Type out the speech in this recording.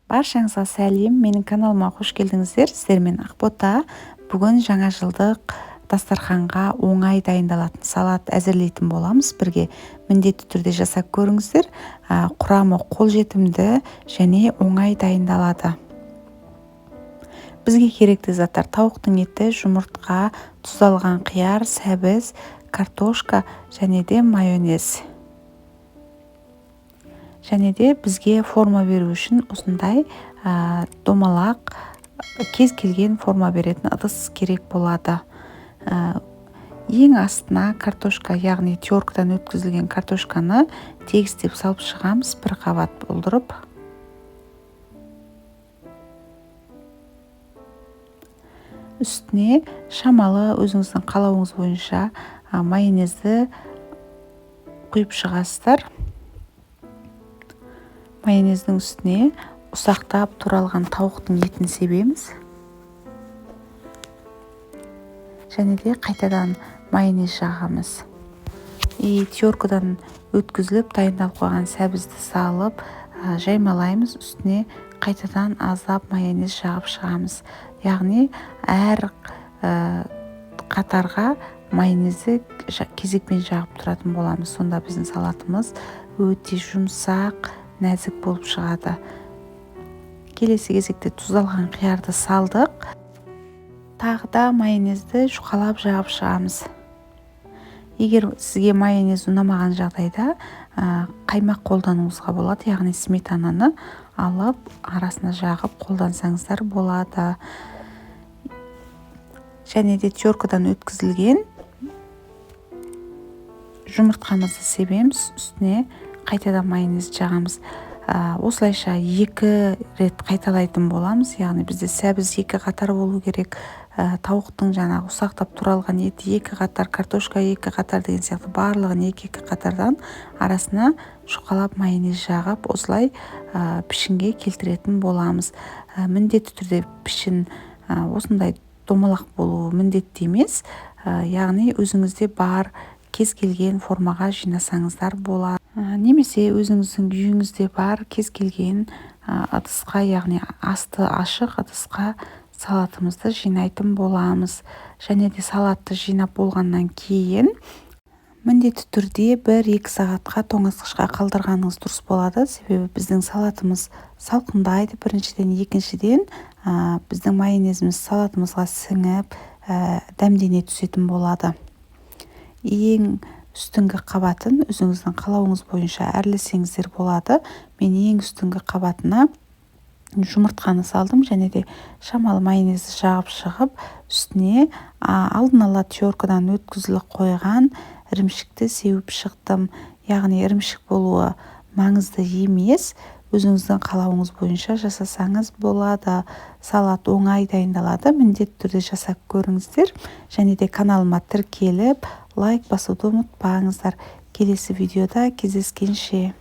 Баршаңызға сәлем, менің каналыма қош келдіңіздер. Сіздермен Ақбота. Бүгін жаңа жылдық дастарханға оңай дайындалатын салат әзірлейтін боламыз. Бірге міндетті түрде жасап көріңіздер. Құрамы қолжетімді және оңай дайындалады. Бізге керекті заттар: тауықтың еті, жұмыртқа, тұздалған қияр, сәбіз, картошка және де майонез. Және де бізге форма беру үшін осындай домалақ, кез келген форма беретін ыдыс керек болады. Ең астына картошка, яғни теркадан өткізілген картошканы тегістеп салып шығамыз, бір қабат болдырып. Үстіне шамалы өзіңіздің қалауыңыз бойынша майонезді құйып шығасыздар. Майонездің үстіне ұсақтап туралған тауықтың етін себеміз. Және де қайтадан майонез жағамыз. Теркадан өткізіліп дайындалып қойған сәбізді салып, жаймалаймыз. Үстіне қайтадан аздап майонез жағып шығамыз. Яғни әр қатарға майонезді кезекпен жағып тұратын боламыз. Сонда біздің салатымыз өте жұмсақ, нәзік болып шығады. Келесі кезекте тұздалған қиярды салдық. Тағы да майонезді жұқалап жағып шығамыз. Егер сізге майонез ұнамаған жағдайда қаймақ қолдануыңызға болады, яғни сметананы алып арасына жағып қолдансаңыздар болады. Және де теркадан өткізілген жұмыртқамызды себеміз, үстіне қайтадан майонез жағамыз. Осылайша 2 рет қайталайтын боламыз. Яғни бізде сәбіз 2 қатар болу керек, тауықтың жаңағы ұсақтап туралған еті 2 қатар, картошка 2 қатар деген сияқты барлығын 2 қатардан арасына жұқалап майонез жағып, осылай пішінге келтіретін боламыз. Міндетті түрде пішін осындай домалақ болуы міндетті емес, яғни өзіңізде бар кез келген формаға жинасаңыздар болады. Немесе өзіңіздің үйіңізде бар кез келген ыдысқа, яғни асты ашық ыдысқа салатымызды жинайтын боламыз. Және де салатты жинап болғаннан кейін міндетті түрде 1-2 сағатқа тоңазытқышқа қалдырғаныңыз дұрыс болады. Себебі біздің салатымыз салқындайды біріншіден, екіншіден біздің майонезіміз салатымызға сіңіп дәмдене түсетін болады. Ең үстіңгі қабатын өзіңіздің қалауыңыз бойынша әрлесеңіздер болады. Мен ең үстіңгі қабатына жұмыртқаны салдым және де шамалы майонезді жағып шығып, үстіне алдын ала теркадан өткізіліп қойған ірімшікті сеуіп шықтым. Яғни ірімшік болуы маңызды емес, өзіңіздің қалауыңыз бойынша жасасаңыз болады. Салат оңай дайындалады. Міндетті түрде жасап көріңіздер. Және де каналыма тіркеліп, лайк басуды ұмытпаңыздар. Келесі видеода кездескенше.